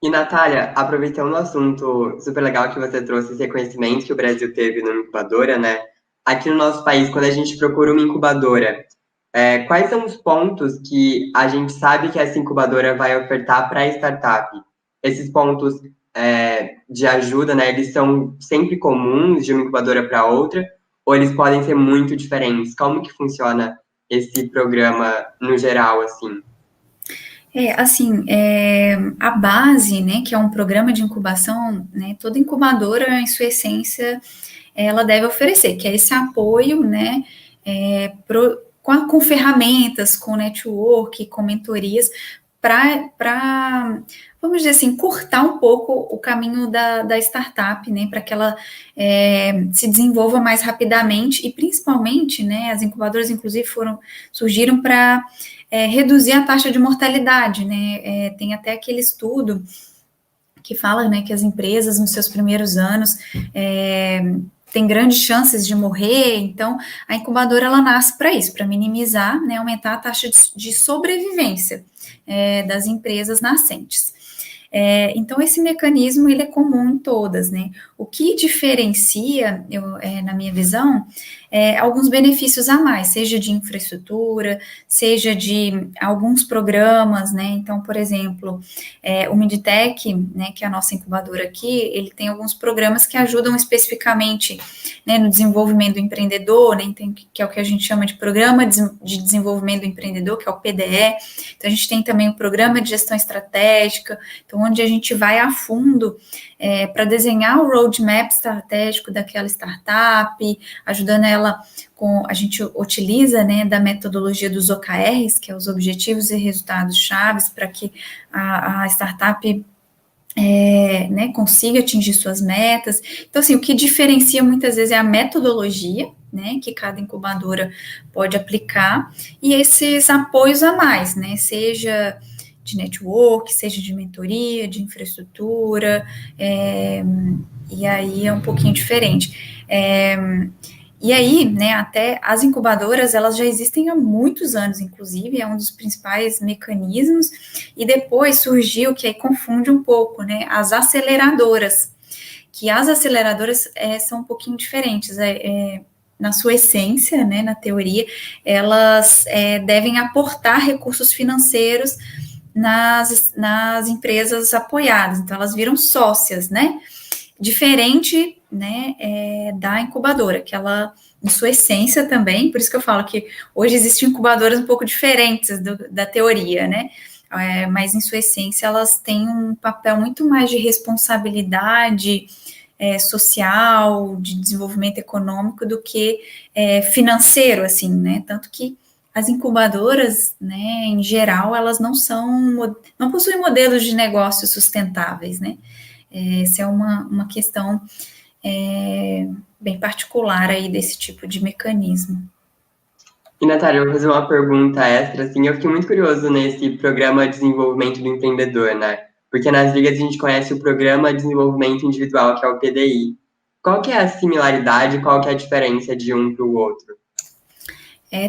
E, Natália, aproveitando o assunto super legal que você trouxe, esse reconhecimento que o Brasil teve numa incubadora, né? Aqui no nosso país, quando a gente procura uma incubadora, quais são os pontos que a gente sabe que essa incubadora vai ofertar para a startup? Esses pontos de ajuda, né? Eles são sempre comuns de uma incubadora para outra, ou eles podem ser muito diferentes? Como que funciona esse programa no geral, assim? A base, né, que é um programa de incubação, né, toda incubadora, em sua essência, ela deve oferecer, que é esse apoio, né, com ferramentas, com network, com mentorias, para, vamos dizer assim, cortar um pouco o caminho da startup, né, para que ela se desenvolva mais rapidamente e principalmente, né, as incubadoras, inclusive, surgiram para reduzir a taxa de mortalidade, né, tem até aquele estudo que fala, né, que as empresas nos seus primeiros anos têm grandes chances de morrer, então a incubadora ela nasce para isso, para minimizar, né, aumentar a taxa de sobrevivência das empresas nascentes. Então esse mecanismo ele é comum em todas, né? O que diferencia, na minha visão, alguns benefícios a mais, seja de infraestrutura, seja de alguns programas, né? Então, por exemplo, o Midtech, né, que é a nossa incubadora aqui, ele tem alguns programas que ajudam especificamente, né, no desenvolvimento do empreendedor, né, que é o que a gente chama de Programa de Desenvolvimento do Empreendedor, que é o PDE. Então, a gente tem também o Programa de Gestão Estratégica, então, onde a gente vai a fundo para desenhar o roadmap estratégico daquela startup, ajudando ela a gente utiliza, né, da metodologia dos OKRs, que é os Objetivos e Resultados Chaves, para que a startup né, consiga atingir suas metas. Então, assim, o que diferencia muitas vezes é a metodologia, né, que cada incubadora pode aplicar, e esses apoios a mais, né, seja de network, seja de mentoria, de infraestrutura, e aí é um pouquinho diferente. E aí, né, até as incubadoras, elas já existem há muitos anos, inclusive, é um dos principais mecanismos, e depois surgiu, que aí confunde um pouco, né, as aceleradoras, que as aceleradoras são um pouquinho diferentes, na sua essência, né, na teoria, elas devem aportar recursos financeiros nas empresas apoiadas, então elas viram sócias, né, diferente, né, da incubadora, que ela, em sua essência também, por isso que eu falo que hoje existem incubadoras um pouco diferentes da teoria, né, mas em sua essência elas têm um papel muito mais de responsabilidade social, de desenvolvimento econômico do que financeiro, assim, né, tanto que as incubadoras, né, em geral, elas não possuem modelos de negócio sustentáveis, né, essa é uma questão bem particular aí desse tipo de mecanismo. E, Natália, eu vou fazer uma pergunta extra, assim, eu fiquei muito curioso nesse programa de desenvolvimento do empreendedor, né? Porque nas ligas a gente conhece o Programa de Desenvolvimento Individual, que é o PDI. Qual que é a similaridade, qual que é a diferença de um para o outro?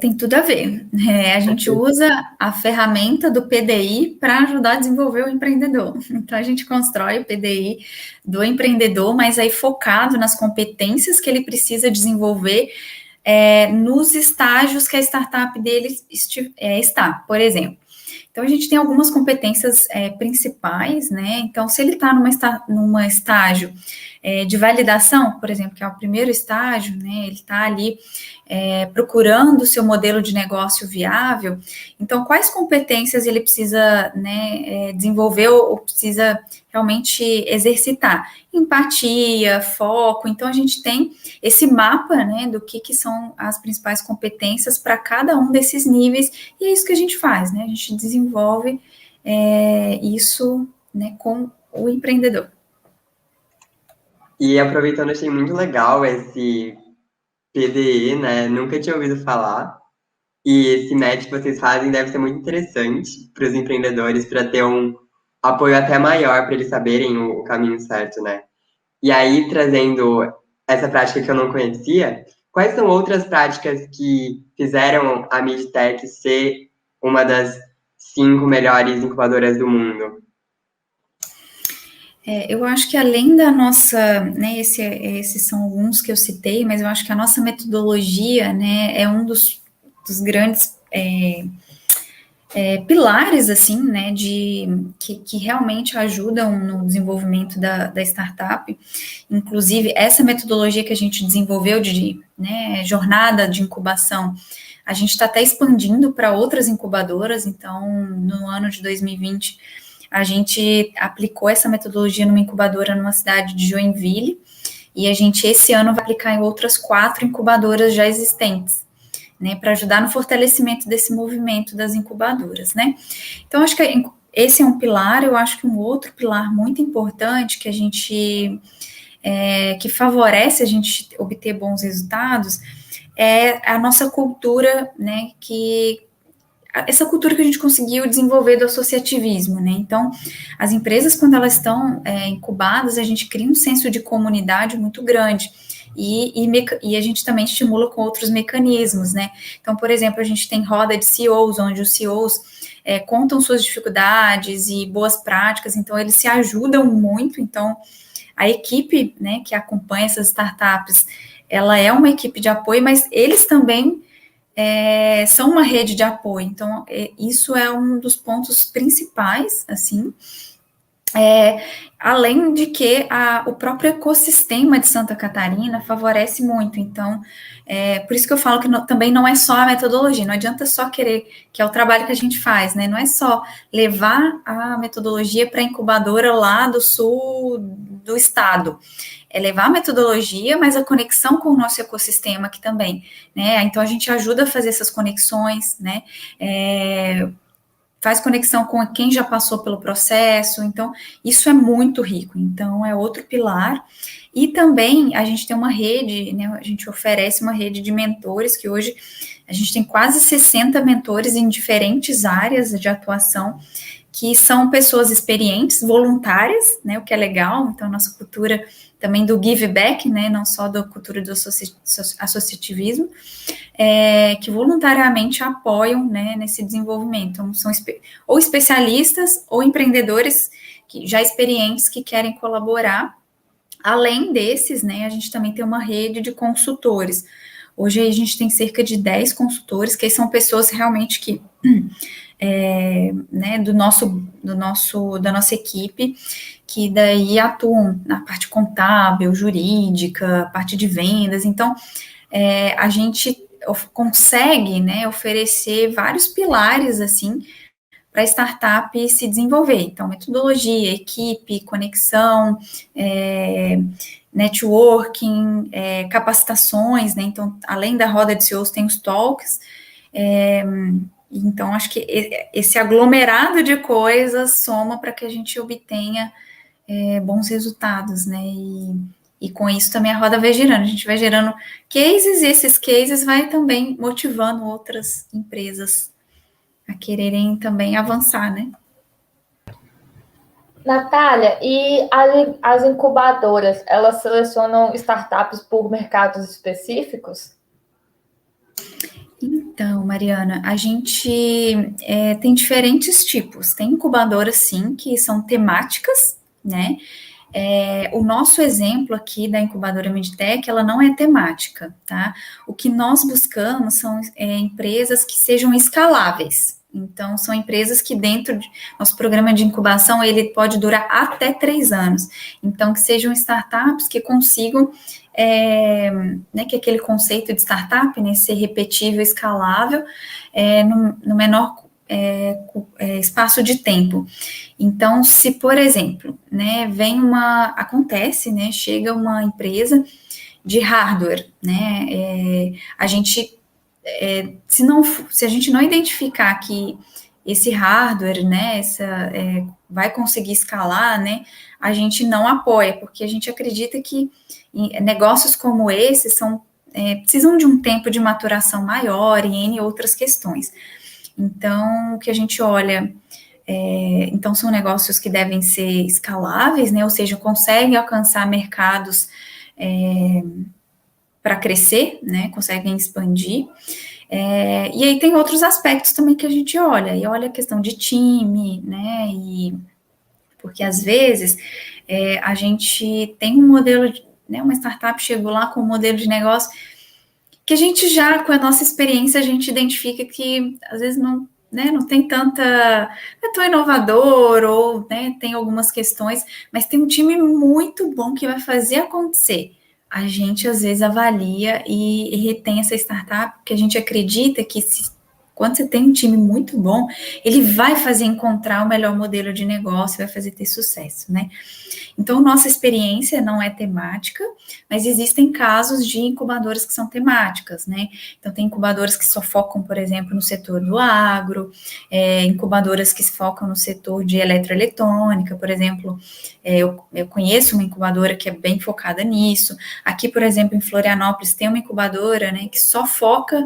Tem tudo a ver. A gente usa a ferramenta do PDI para ajudar a desenvolver o empreendedor. Então, a gente constrói o PDI do empreendedor, mas aí focado nas competências que ele precisa desenvolver nos estágios que a startup dele está. Por exemplo, então, a gente tem algumas competências principais, né? Então, se ele está numa estágio de validação, por exemplo, que é o primeiro estágio, né? Ele está ali procurando o seu modelo de negócio viável. Então, quais competências ele precisa, né, desenvolver ou precisa realmente exercitar? Empatia, foco. Então, a gente tem esse mapa, né, do que são as principais competências para cada um desses níveis, e é isso que a gente faz, né? A gente desenvolve isso, né, com o empreendedor. E aproveitando, achei muito legal esse PDE, né? Nunca tinha ouvido falar. E esse match que vocês fazem deve ser muito interessante para os empreendedores, para ter um apoio até maior, para eles saberem o caminho certo, né? E aí, trazendo essa prática que eu não conhecia, quais são outras práticas que fizeram a Midtech ser uma das 5 melhores incubadoras do mundo? Eu acho que além da nossa, né, esses são alguns que eu citei, mas eu acho que a nossa metodologia, né, é um dos grandes pilares, assim, né, que realmente ajudam no desenvolvimento da startup. Inclusive, essa metodologia que a gente desenvolveu de, né, jornada de incubação, a gente está até expandindo para outras incubadoras. Então, no ano de 2020, a gente aplicou essa metodologia numa incubadora numa cidade de Joinville, e a gente, esse ano, vai aplicar em outras 4 incubadoras já existentes, né, para ajudar no fortalecimento desse movimento das incubadoras, né. Então, acho que esse é um pilar. Eu acho que um outro pilar muito importante que a gente, que favorece a gente obter bons resultados, é a nossa cultura, né, essa cultura que a gente conseguiu desenvolver do associativismo, né? Então, as empresas, quando elas estão incubadas, a gente cria um senso de comunidade muito grande. E a gente também estimula com outros mecanismos, né? Então, por exemplo, a gente tem roda de CEOs, onde os CEOs contam suas dificuldades e boas práticas, então eles se ajudam muito. Então, a equipe, né, que acompanha essas startups, ela é uma equipe de apoio, mas eles também são uma rede de apoio. Então, isso é um dos pontos principais, assim. Além de que o próprio ecossistema de Santa Catarina favorece muito. Então, por isso que eu falo que também não é só a metodologia, não adianta só querer, que é o trabalho que a gente faz, né? Não é só levar a metodologia para a incubadora lá do sul do estado. É levar a metodologia, mas a conexão com o nosso ecossistema aqui também, né? Então, a gente ajuda a fazer essas conexões, né? Faz conexão com quem já passou pelo processo. Então, isso é muito rico. Então, é outro pilar. E também a gente tem uma rede, né? A gente oferece uma rede de mentores, que hoje a gente tem quase 60 mentores em diferentes áreas de atuação, que são pessoas experientes, voluntárias, né, o que é legal. Então, nossa cultura também do give back, né, não só da cultura do associativismo, que voluntariamente apoiam, né, nesse desenvolvimento. Então, são ou especialistas ou empreendedores já experientes que querem colaborar. Além desses, né, a gente também tem uma rede de consultores. Hoje a gente tem cerca de 10 consultores, que são pessoas realmente que né, da nossa equipe, que daí atuam na parte contábil, jurídica, parte de vendas. Então, a gente consegue, né, oferecer vários pilares, assim, para a startup se desenvolver. Então, metodologia, equipe, conexão, networking, capacitações, né? Então, além da roda de CEOs, tem os talks. Então, acho que esse aglomerado de coisas soma para que a gente obtenha bons resultados, né? E com isso também a roda vai girando. A gente vai gerando cases, e esses cases vai também motivando outras empresas a quererem também avançar, né? Natália, e as incubadoras, elas selecionam startups por mercados específicos? Então, Mariana, a gente tem diferentes tipos. Tem incubadoras, sim, que são temáticas, né? O nosso exemplo aqui da incubadora Meditech, ela não é temática, tá? O que nós buscamos são empresas que sejam escaláveis. Então, são empresas que dentro do nosso programa de incubação, ele pode durar até 3 anos. Então, que sejam startups que consigam, né, que aquele conceito de startup, né, ser repetível, escalável, no menor espaço de tempo. Então, se, por exemplo, né, acontece, né, chega uma empresa de hardware, né, a gente, se a gente não identificar que esse hardware, né, vai conseguir escalar, né, a gente não apoia, porque a gente acredita que negócios como esse precisam de um tempo de maturação maior e N outras questões. Então, o que a gente olha, então são negócios que devem ser escaláveis, né, ou seja, conseguem alcançar mercados para crescer, né, conseguem expandir. E aí tem outros aspectos também que a gente olha, e olha a questão de time, né, porque às vezes a gente tem um modelo, né, uma startup chegou lá com um modelo de negócio que a gente já, com a nossa experiência, a gente identifica que, às vezes, não tem tanta, não é tão inovador, ou, né, tem algumas questões, mas tem um time muito bom que vai fazer acontecer. A gente, às vezes, avalia e retém essa startup, porque a gente acredita que quando você tem um time muito bom, ele vai fazer encontrar o melhor modelo de negócio, vai fazer ter sucesso, né? Então, nossa experiência não é temática, mas existem casos de incubadoras que são temáticas, né? Então, tem incubadoras que só focam, por exemplo, no setor do agro, incubadoras que se focam no setor de eletroeletrônica, por exemplo, eu conheço uma incubadora que é bem focada nisso. Aqui, por exemplo, em Florianópolis, tem uma incubadora, né, que só foca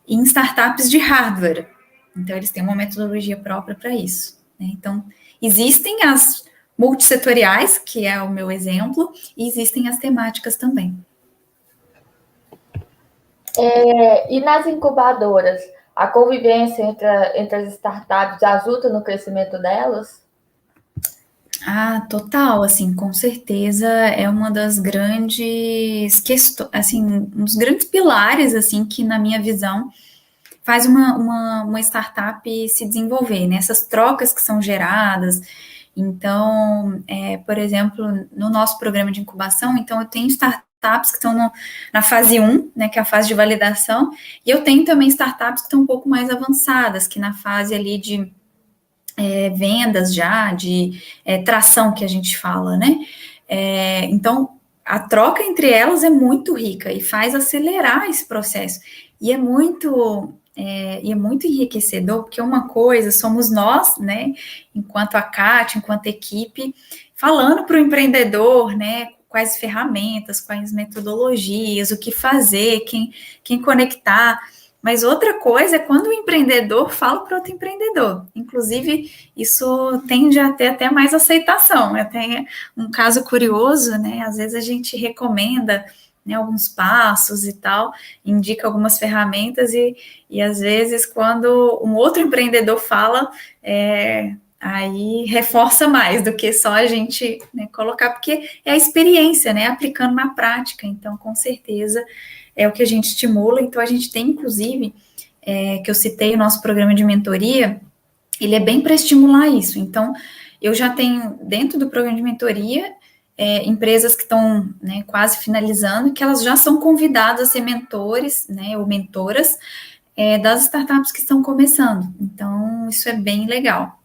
em startups de hardware. Então, eles têm uma metodologia própria para isso, né? Então, existem as multissetoriais, que é o meu exemplo, e existem as temáticas também. E nas incubadoras, a convivência entre as startups ajuda no crescimento delas? Ah, total, assim, com certeza é uma das grandes questões, assim, um dos grandes pilares, assim, que na minha visão faz uma startup se desenvolver, né? Essas trocas que são geradas. Então, por exemplo, no nosso programa de incubação, então eu tenho startups que estão na fase 1, né, que é a fase de validação, e eu tenho também startups que estão um pouco mais avançadas, que na fase ali de vendas já, de tração que a gente fala, né? Então, a troca entre elas é muito rica e faz acelerar esse processo. E é muito enriquecedor, porque uma coisa somos nós, né, enquanto a CAT, enquanto equipe, falando para o empreendedor, né, quais ferramentas, quais metodologias, o que fazer, quem conectar. Mas outra coisa é quando o empreendedor fala para outro empreendedor. Inclusive, isso tende a ter até mais aceitação. Tem um caso curioso, né? Às vezes a gente recomenda, né, alguns passos e tal, indica algumas ferramentas e às vezes quando um outro empreendedor fala, aí reforça mais do que só a gente, né, colocar, porque é a experiência, né, aplicando na prática. Então, com certeza, é o que a gente estimula. Então, a gente tem, inclusive, que eu citei o nosso programa de mentoria, ele é bem para estimular isso. Então, eu já tenho, dentro do programa de mentoria, empresas que estão, né, quase finalizando, que elas já são convidadas a ser mentores, né, ou mentoras, das startups que estão começando. Então, isso é bem legal.